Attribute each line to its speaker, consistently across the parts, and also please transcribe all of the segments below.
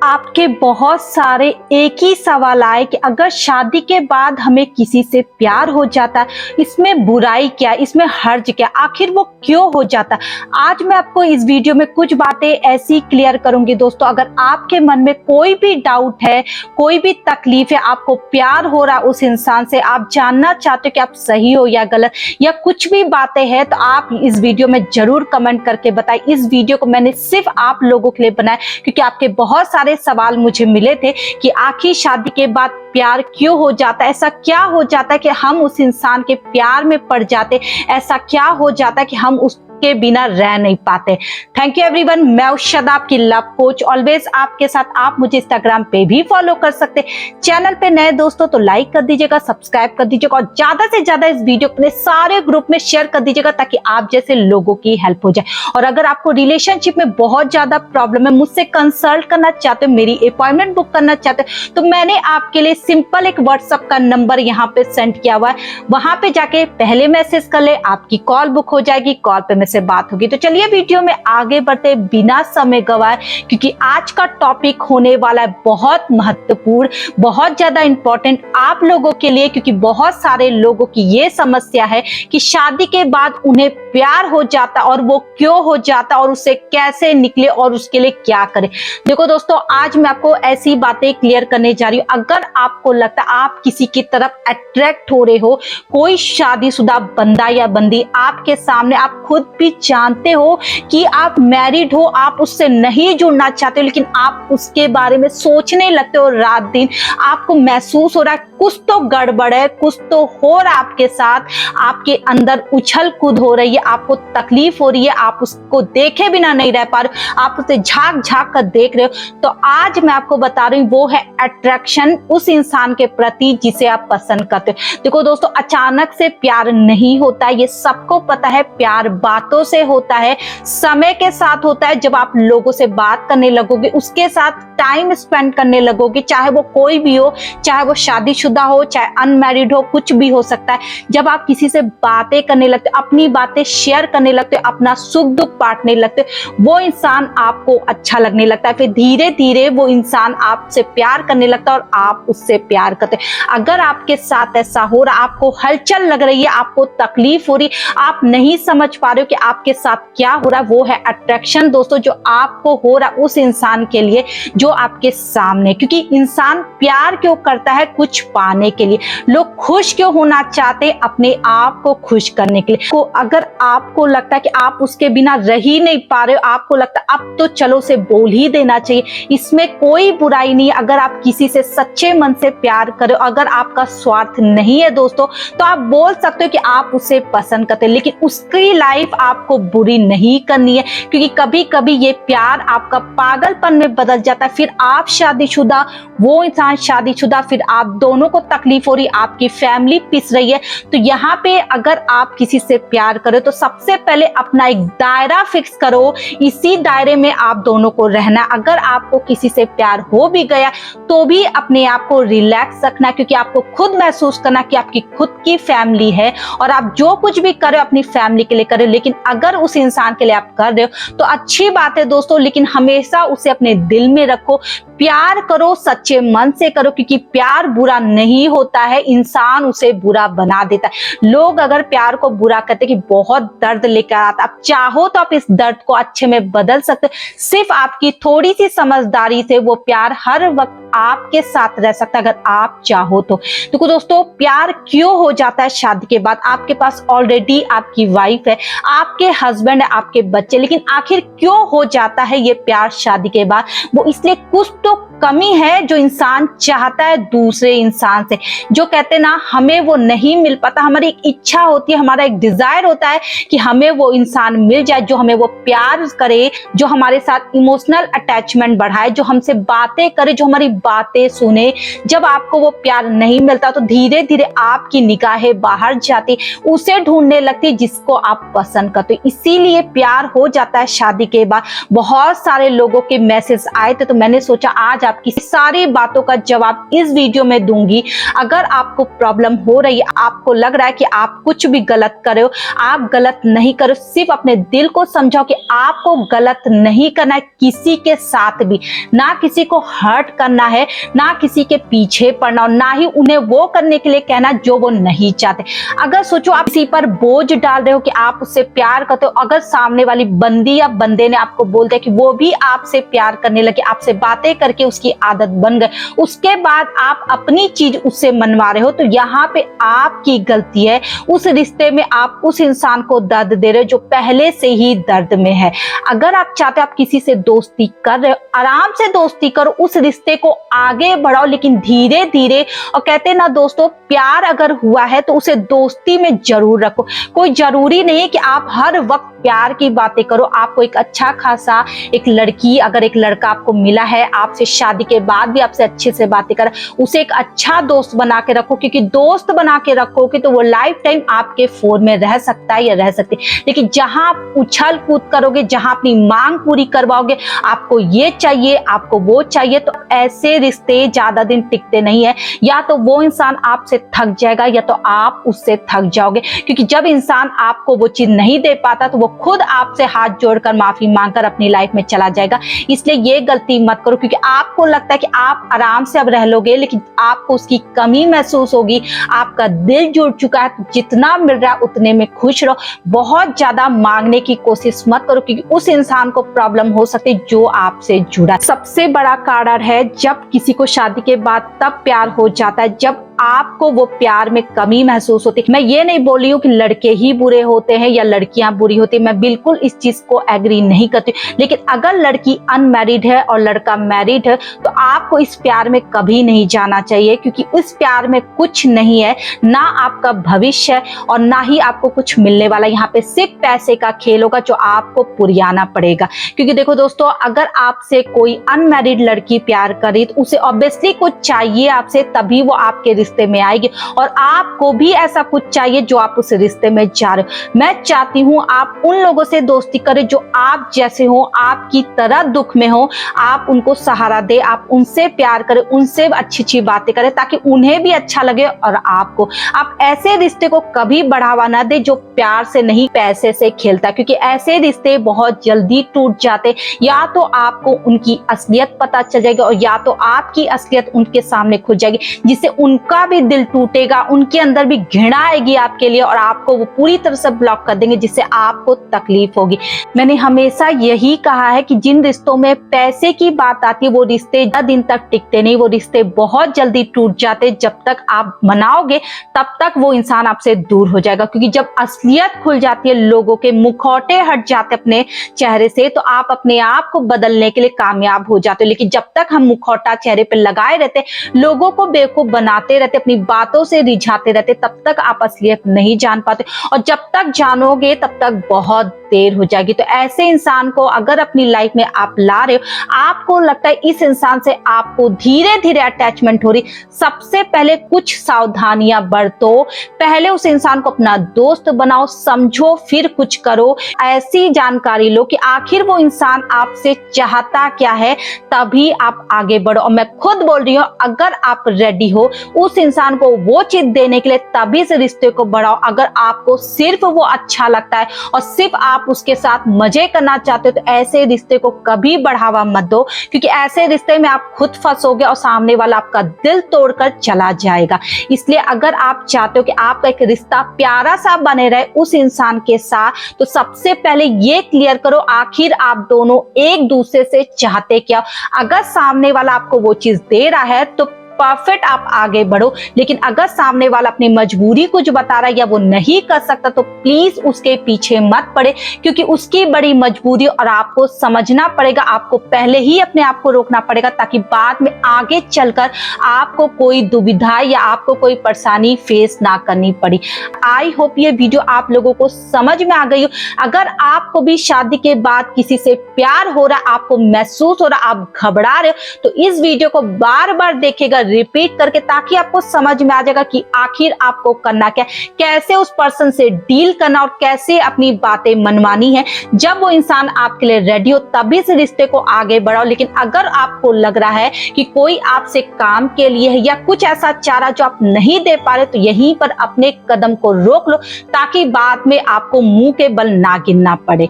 Speaker 1: आपके बहुत सारे एक ही सवाल आए कि अगर शादी के बाद हमें किसी से प्यार हो जाता है, इसमें बुराई क्या, इसमें हर्ज क्या, आखिर वो क्यों हो जाता है। आज मैं आपको इस वीडियो में कुछ बातें ऐसी क्लियर करूंगी दोस्तों। अगर आपके मन में कोई भी डाउट है, कोई भी तकलीफ है, आपको प्यार हो रहा उस इंसान से, आप जानना चाहते हो कि आप सही हो या गलत, या कुछ भी बातें हैं, तो आप इस वीडियो में जरूर कमेंट करके बताएं। इस वीडियो को मैंने सिर्फ आप लोगों के लिए बनाया क्योंकि आपके बहुत सारे सवाल मुझे मिले थे कि आखिर शादी के बाद प्यार क्यों हो जाता है, ऐसा क्या हो जाता है कि हम उस इंसान के प्यार में पड़ जाते, ऐसा क्या हो जाता है कि हम उसके बिना रह नहीं पाते। थैंक यू एवरीवन, मैं उषा आपकी लव कोच, ऑलवेज आपके साथ। आप मुझे इंस्टाग्राम पे भी फॉलो कर सकते। चैनल पे नए दोस्तों तो लाइक कर दीजिएगा, सब्सक्राइब कर दीजिएगा और ज्यादा से ज्यादा इस वीडियो अपने सारे ग्रुप में शेयर कर दीजिएगा ताकि आप जैसे लोगों की हेल्प हो जाए। और अगर आपको रिलेशनशिप में बहुत ज्यादा प्रॉब्लम है, मुझसे कंसल्ट करना चाहते हो, मेरी अपॉइंटमेंट बुक करना चाहते हो, तो मैंने आपके लिए सिंपल एक व्हाट्सएप का नंबर यहाँ पे सेंड किया हुआ है। वहां पे जाके पहले मैसेज कर ले, आपकी कॉल बुक हो जाएगी, कॉल पे से बात होगी। तो चलिए वीडियो में आगे बढ़ते बिना समय गवाए, क्योंकि आज का टॉपिक होने वाला है बहुत महत्वपूर्ण, बहुत ज्यादा इंपॉर्टेंट आप लोगों के लिए, क्योंकि बहुत सारे लोगों की ये समस्या है कि शादी के बाद उन्हें प्यार हो जाता और वो क्यों हो जाता और उससे कैसे निकले और उसके लिए क्या करें। देखो दोस्तों, आज मैं आपको ऐसी बातें क्लियर करने जा रही हूं। अगर आपको लगता है आप किसी की तरफ अट्रैक्ट हो रहे हो, कोई शादीशुदा बंदा या बंदी आपके सामने, आप खुद भी जानते हो कि आप मैरिड हो, आप उससे नहीं जुड़ना चाहते हो, लेकिन आप उसके बारे में सोचने लगते हो रात दिन, आपको महसूस हो रहा है कुछ तो गड़बड़ है, कुछ तो हो रहा है आपके साथ, आपके अंदर उछल कूद हो रही है, आपको तकलीफ हो रही है, आप उसको देखे बिना नहीं रह पा रहे हो, आप उसे झांक झांक कर देख रहे हो। तो आज मैं आपको बता रही हूँ, वो है अट्रैक्शन उस इंसान के प्रति जिसे आप पसंद करते हो। देखो दोस्तों, अचानक से प्यार नहीं होता है, ये सबको पता है। प्यार बातों से होता है, समय के साथ होता है। जब आप लोगों से बात करने लगोगे, उसके साथ टाइम स्पेंड करने लगोगे, चाहे वो कोई भी हो, चाहे वो शादीशुदा हो, चाहे अनमैरिड हो, कुछ भी हो सकता है। जब आप किसी से बातें करने लगते हो, अपनी बातें शेयर करने लगते हो, अपना सुख दुख बांटने लगते हो, वो इंसान आपको अच्छा लगने लगता है। फिर धीरे धीरे वो इंसान आपसे प्यार करने लगता है और आप उससे प्यार करते हो। अगर आपके साथ ऐसा हो रहा, आपको हलचल लग रही है, आपको तकलीफ हो रही, आप नहीं समझ पा रहे हो कि आपके साथ क्या हो रहा है, वो है अट्रैक्शन दोस्तों, जो आपको हो रहा उस इंसान के लिए जो आपके सामने। क्योंकि इंसान प्यार क्यों करता है? कुछ पाने के लिए। लोग खुश क्यों होना चाहते? अपने आप को खुश करने के लिए। अगर आपको लगता है कि आप उसके बिना रह ही नहीं पा रहे हो, आपको लगता है अब तो चलो उसे बोल ही देना चाहिए, इसमें कोई बुराई नहीं है। अगर आप किसी से सच्चे मन से प्यार करो, अगर आपका स्वार्थ नहीं है दोस्तों, तो आप बोल सकते हो कि आप उसे पसंद करते हो, लेकिन उसकी लाइफ आपको बुरी नहीं करनी है। क्योंकि कभी कभी ये प्यार आपका पागलपन में बदल जाता है। फिर आप शादीशुदा, वो इंसान शादीशुदा, फिर आप दोनों को तकलीफ हो रही, आपकी फैमिली पिस रही है। तो यहाँ पे अगर आप किसी से प्यार करो तो सबसे पहले अपना एक दायरा फिक्स करो, इसी दायरे में आप दोनों को रहना। अगर आपको किसी से प्यार हो भी गया तो भी अपने आप को रिलैक्स रखना, क्योंकि आपको खुद महसूस करना कि आपकी खुद की फैमिली है और आप जो कुछ भी करो अपनी फैमिली के लिए करो। लेकिन अगर उस इंसान के लिए आप कर रहे हो तो अच्छी बात है दोस्तों, लेकिन हमेशा उसे अपने दिल में रखो। प्यार करो, सच्चे मन से करो, क्योंकि प्यार बुरा नहीं होता है, इंसान उसे बुरा बना देता है। लोग अगर प्यार को बुरा कहते हैं कि बहुत दर्द लेकर आता, आप चाहो तो आप इस दर्द को अच्छे में बदल सकते हो। सिर्फ आपकी थोड़ी सी समझदारी से वो प्यार हर वक्त आपके साथ रह सकता है, अगर आप चाहो तो। देखो दोस्तों, प्यार क्यों हो जाता है शादी के बाद? आपके पास ऑलरेडी आपकी वाइफ है, आपके हस्बैंड है, आपके बच्चे, लेकिन आखिर क्यों हो जाता है ये प्यार शादी के बाद? वो इसलिए कुछ तो कमी है जो इंसान चाहता है दूसरे इंसान से, जो कहते ना हमें वो नहीं मिल पाता। हमारी एक इच्छा होती है, हमारा एक डिजायर होता है कि हमें वो इंसान मिल जाए जो हमें वो प्यार करे, जो हमारे साथ इमोशनल अटैचमेंट बढ़ाए, जो हमसे बातें करे, जो हमारी बातें सुने। जब आपको वो प्यार नहीं मिलता तो धीरे धीरे आपकी निगाहें बाहर जाती, उसे ढूंढने लगती जिसको आप पसंद करते। इसीलिए प्यार हो जाता है शादी के बाद। बहुत सारे लोगों के मैसेज आए थे, तो मैंने सोचा आज चाहते हैं, आपकी सारी बातों का जवाब इस वीडियो में दूंगी। अगर आपको प्रॉब्लम हो रही है, आपको लग रहा है कि आप कुछ भी गलत कर रहे हो, आप गलत नहीं करो, सिर्फ अपने दिल को समझाओ कि आपको गलत नहीं करना है किसी के साथ भी, ना किसी को हर्ट करना है, ना किसी के पीछे पड़ना, ना ही उन्हें वो करने के लिए कहना जो वो नहीं चाहते। अगर सोचो आप किसी पर बोझ डाल रहे हो कि आप उससे प्यार करते हो, अगर सामने वाली बंदी या बंदे ने आपको बोल दिया कि वो भी आपसे प्यार करने लगे, आपसे बातें करके उसकी आदत बन गए, उसके बाद आप अपनी चीज उससे मनवा रहे हो, तो यहाँ पे आपकी गलती है। उस रिश्ते में आप उस इंसान को दर्द दे रहे हो जो पहले से ही दर्द में है। अगर आप चाहते हो आप किसी से दोस्ती कर रहे हो, आराम से दोस्ती करो, उस रिश्ते को आगे बढ़ाओ, लेकिन धीरे धीरे। और कहते हैं ना दोस्तों, प्यार अगर हुआ है तो उसे दोस्ती में जरूर रखो। कोई जरूरी नहीं है कि आप हर वक्त प्यार की बातें करो। आपको एक अच्छा खासा एक लड़की, अगर एक लड़का आपको मिला है, आपसे शादी के बाद भी आपसे अच्छे से बातें कर, उसे एक अच्छा दोस्त बना के रखो, क्योंकि दोस्त बना के रखोगे तो वो लाइफ टाइम आपके फोन में रह सकता है या रह सकती है। लेकिन जहां आप उछल कूद करोगे, जहां अपनी मांग पूरी करवाओगे, आपको ये चाहिए, आपको वो चाहिए, तो ऐसे रिश्ते ज्यादा दिन टिकते नहीं है। या तो वो इंसान आपसे थक जाएगा या तो आप उससे थक जाओगे, क्योंकि जब इंसान आपको वो चीज नहीं दे पाता तो वो खुद आपसे हाथ जोड़कर माफी मांगकर अपनी लाइफ में चला जाएगा। इसलिए ये गलती मत करो, क्योंकि आपको लगता है कि आप आराम से अब रह लोगे, लेकिन आपको उसकी कमी महसूस होगी। आपका दिल जुड़ चुका है, तो जितना मिल रहा है उतने में खुश रहो। बहुत ज्यादा मांगने की कोशिश मत करो, क्योंकि उस इंसान को प्रॉब्लम हो सकती है जो आपसे जुड़ा है। सबसे बड़ा कारण है जब किसी को शादी के बाद तब प्यार हो जाता है, जब आपको वो प्यार में कमी महसूस होती है। मैं ये नहीं बोल रही हूँ कि लड़के ही बुरे होते हैं या लड़कियां बुरी होती है, मैं बिल्कुल इस चीज को एग्री नहीं करती। लेकिन अगर लड़की अनमैरिड है और लड़का मैरिड है, तो आपको इस प्यार में कभी नहीं जाना चाहिए, क्योंकि इस प्यार में कुछ नहीं है, ना आपका भविष्य है और ना ही आपको कुछ मिलने वाला। यहाँ पे सिर्फ पैसे का खेल होगा जो आपको पुरियाना पड़ेगा। क्योंकि देखो दोस्तों, अगर आपसे कोई अनमैरिड लड़की प्यार करे तो उसे ऑब्वियसली कुछ चाहिए आपसे, तभी वो आपके रिश्ते में आएगी, और आपको भी ऐसा कुछ चाहिए जो आप उस रिश्ते में जा रहे हो। मैं चाहती हूँ आप उन लोगों से दोस्ती करें जो आप जैसे हो, आपकी तरह दुख में हो, आप उनको सहारा दे, आप उनसे प्यार करें, उनसे अच्छी अच्छी बातें करें, ताकि उन्हें भी अच्छा लगे और आपको। आप ऐसे रिश्ते को कभी बढ़ावा ना दे जो प्यार से नहीं पैसे से खेलता, क्योंकि ऐसे रिश्ते बहुत जल्दी टूट जाते। या तो आपको उनकी असलियत पता चल जाएगी और या तो आपकी असलियत उनके सामने खुल जाएगी, जिससे उनका भी दिल टूटेगा, उनके अंदर भी घृणा आएगी आपके लिए, और आपको वो पूरी तरह से ब्लॉक कर देंगे, जिससे आपको तकलीफ होगी। मैंने हमेशा यही कहा है कि जिन रिश्तों में पैसे की बात आती है वो रिश्ते ज्यादा दिन तक टिकते नहीं, वो रिश्ते बहुत जल्दी टूट जाते। जब तक आप मनाओगे तब तक वो इंसान आपसे दूर हो जाएगा, क्योंकि जब असलियत खुल जाती है, लोगों के मुखौटे हट जाते अपने चेहरे से, तो आप अपने आप को बदलने के लिए कामयाब हो जाते हो। लेकिन जब तक हम मुखौटा चेहरे पे लगाए रहते, लोगों को बेवकूफ बनाते रहते, अपनी बातों से रिझाते रहते, तब तक आप असलियत नहीं जान पाते, और जब तक जानोगे तब तक बहुत देर हो जाएगी। तो ऐसे इंसान को अगर अपनी लाइफ में आप ला रहे हो, आपको लगता है इस इंसान से आपको धीरे धीरे अटैचमेंट हो रही, सबसे पहले कुछ सावधानियां बरतो। पहले उस इंसान को अपना दोस्त बनाओ, समझो, फिर कुछ करो। ऐसी जानकारी लो कि आखिर वो इंसान आपसे चाहता क्या है, तभी आप आगे बढ़ो। और मैं खुद बोल रही हूँ, अगर आप रेडी हो उस इंसान को वो चीज देने के लिए, तभी से रिश्ते को बढ़ाओ। अगर आपको सिर्फ वो अच्छा लगता है और सिर्फ आप उसके साथ मजे करना चाहते हो, तो ऐसे रिश्ते को कभी बढ़ावा मत दो, क्योंकि ऐसे रिश्ते में आप खुद फंसोगे और सामने वाला आपका दिल तोड़कर चला जाएगा। इसलिए अगर आप चाहते हो कि आपका एक रिश्ता प्यारा सा बने रहे उस इंसान के साथ, तो सबसे पहले ये क्लियर करो आखिर आप दोनों एक दूसरे से चाहते क्या। अगर सामने वाला आपको वो चीज दे रहा है तो परफेक्ट, आप आगे बढ़ो। लेकिन अगर सामने वाला अपनी मजबूरी कुछ बता रहा है या वो नहीं कर सकता, तो प्लीज उसके पीछे मत पड़े, क्योंकि उसकी बड़ी मजबूरी और आपको समझना पड़ेगा। आपको पहले ही अपने आप को रोकना पड़ेगा, ताकि बाद में आगे चलकर आपको कोई दुविधा या आपको कोई परेशानी फेस ना करनी पड़ी। आई होप ये वीडियो आप लोगों को समझ में आ गई हो। अगर आपको भी शादी के बाद किसी से प्यार हो रहा है, आपको महसूस हो रहा है, आप घबरा रहे हो, तो इस वीडियो को बार बार देखिएगा, रिपीट करके, ताकि आपको समझ में आ जाएगा कि आखिर आपको करना क्या, कैसे उस पर्सन से डील करना और कैसे अपनी बातें मनवानी है। जब वो इंसान आपके लिए रेडी हो तभी से रिश्ते को आगे बढ़ाओ। लेकिन अगर आपको लग रहा है कि कोई आपसे काम के लिए है या कुछ ऐसा चारा जो आप नहीं दे पा रहे, तो यहीं पर अपने कदम को रोक लो, ताकि बाद में आपको मुंह के बल ना गिनना पड़े।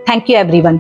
Speaker 1: Thank you everyone.